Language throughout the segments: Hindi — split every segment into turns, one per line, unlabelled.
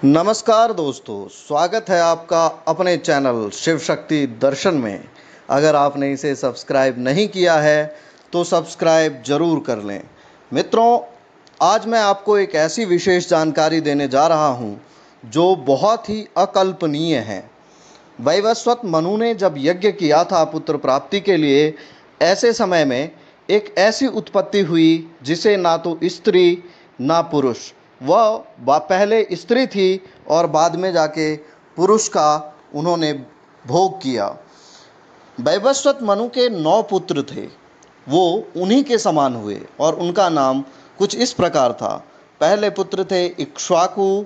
नमस्कार दोस्तों, स्वागत है आपका अपने चैनल शिव शक्ति दर्शन में। अगर आपने इसे सब्सक्राइब नहीं किया है तो सब्सक्राइब ज़रूर कर लें। मित्रों, आज मैं आपको एक ऐसी विशेष जानकारी देने जा रहा हूँ जो बहुत ही अकल्पनीय है। वैवस्वत मनु ने जब यज्ञ किया था पुत्र प्राप्ति के लिए, ऐसे समय में एक ऐसी उत्पत्ति हुई जिसे ना तो स्त्री ना पुरुष, वह पहले स्त्री थी और बाद में जाके पुरुष का उन्होंने भोग किया। वैवस्वत मनु के 9 पुत्र थे, वो उन्हीं के समान हुए और उनका नाम कुछ इस प्रकार था। पहले पुत्र थे इक्ष्वाकु,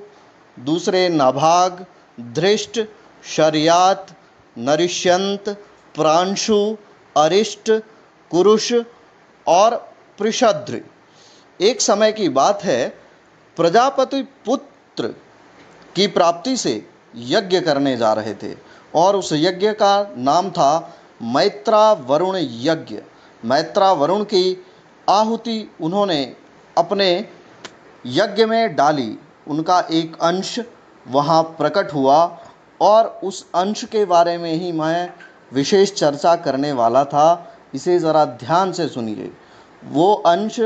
दूसरे नाभाग, धृष्ट, शर्यात, नरिष्यंत, प्रांशु, अरिष्ट, कुरुष और पृषद्र। एक समय की बात है, प्रजापति पुत्र की प्राप्ति से यज्ञ करने जा रहे थे और उस यज्ञ का नाम था मैत्रावरुण यज्ञ। मैत्रावरुण की आहुति उन्होंने अपने यज्ञ में डाली। उनका एक अंश वहाँ प्रकट हुआ और उस अंश के बारे में ही मैं विशेष चर्चा करने वाला था। इसे ज़रा ध्यान से सुनिए। वो अंश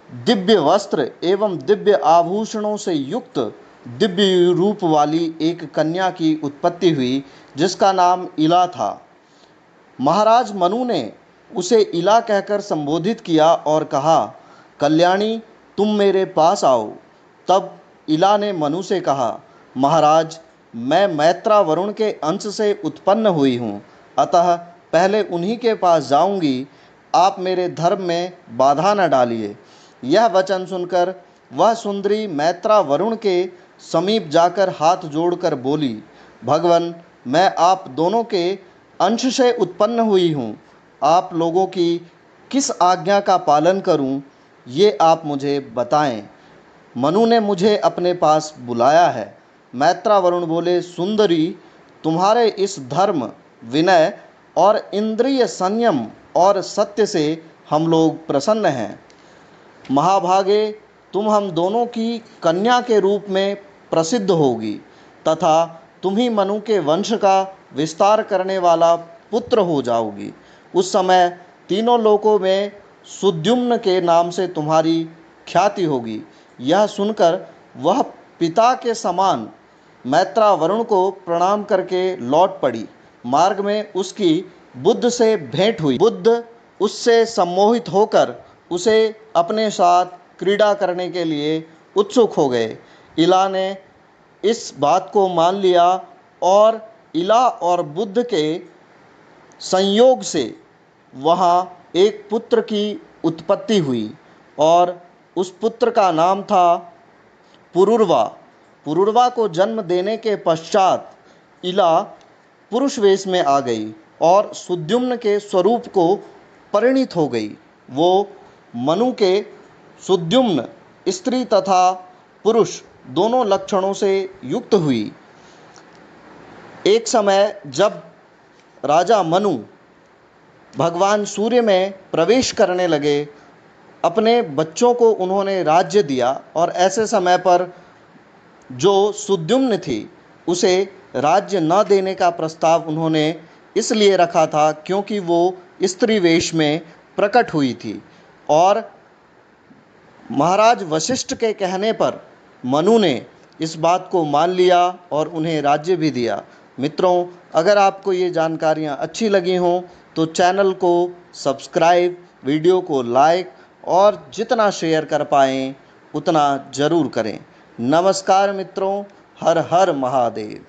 दिव्य वस्त्र एवं दिव्य आभूषणों से युक्त दिव्य रूप वाली एक कन्या की उत्पत्ति हुई, जिसका नाम इला था। महाराज मनु ने उसे इला कहकर संबोधित किया और कहा, कल्याणी, तुम मेरे पास आओ। तब इला ने मनु से कहा, महाराज, मैं मैत्रावरुण के अंश से उत्पन्न हुई हूँ, अतः पहले उन्हीं के पास जाऊंगी। आप मेरे धर्म में बाधा न डालिए। यह वचन सुनकर वह सुंदरी मैत्रावरुण के समीप जाकर हाथ जोड़कर बोली, भगवन, मैं आप दोनों के अंश से उत्पन्न हुई हूँ। आप लोगों की किस आज्ञा का पालन करूँ, ये आप मुझे बताएं। मनु ने मुझे अपने पास बुलाया है। मैत्रावरुण बोले, सुंदरी, तुम्हारे इस धर्म, विनय और इंद्रिय संयम और सत्य से हम लोग प्रसन्न हैं। महाभागे, तुम हम दोनों की कन्या के रूप में प्रसिद्ध होगी तथा तुम ही मनु के वंश का विस्तार करने वाला पुत्र हो जाओगी। उस समय तीनों लोकों में सुद्युम्न के नाम से तुम्हारी ख्याति होगी। यह सुनकर वह पिता के समान मैत्रावरुण को प्रणाम करके लौट पड़ी। मार्ग में उसकी बुद्ध से भेंट हुई। बुद्ध उससे सम्मोहित होकर उसे अपने साथ क्रीड़ा करने के लिए उत्सुक हो गए। इला ने इस बात को मान लिया और इला और बुद्ध के संयोग से वहाँ एक पुत्र की उत्पत्ति हुई और उस पुत्र का नाम था पुरुरवा। पुरुरवा को जन्म देने के पश्चात इला पुरुष वेश में आ गई और सुद्युम्न के स्वरूप को परिणित हो गई। वो मनु के सुद्युम्न स्त्री तथा पुरुष दोनों लक्षणों से युक्त हुई। एक समय जब राजा मनु भगवान सूर्य में प्रवेश करने लगे, अपने बच्चों को उन्होंने राज्य दिया और ऐसे समय पर जो सुद्युम्न थी उसे राज्य न देने का प्रस्ताव उन्होंने इसलिए रखा था क्योंकि वो स्त्री वेश में प्रकट हुई थी। और महाराज वशिष्ठ के कहने पर मनु ने इस बात को मान लिया और उन्हें राज्य भी दिया। मित्रों, अगर आपको ये जानकारियाँ अच्छी लगी हों तो चैनल को सब्सक्राइब, वीडियो को लाइक और जितना शेयर कर पाएँ उतना ज़रूर करें। नमस्कार मित्रों, हर हर महादेव।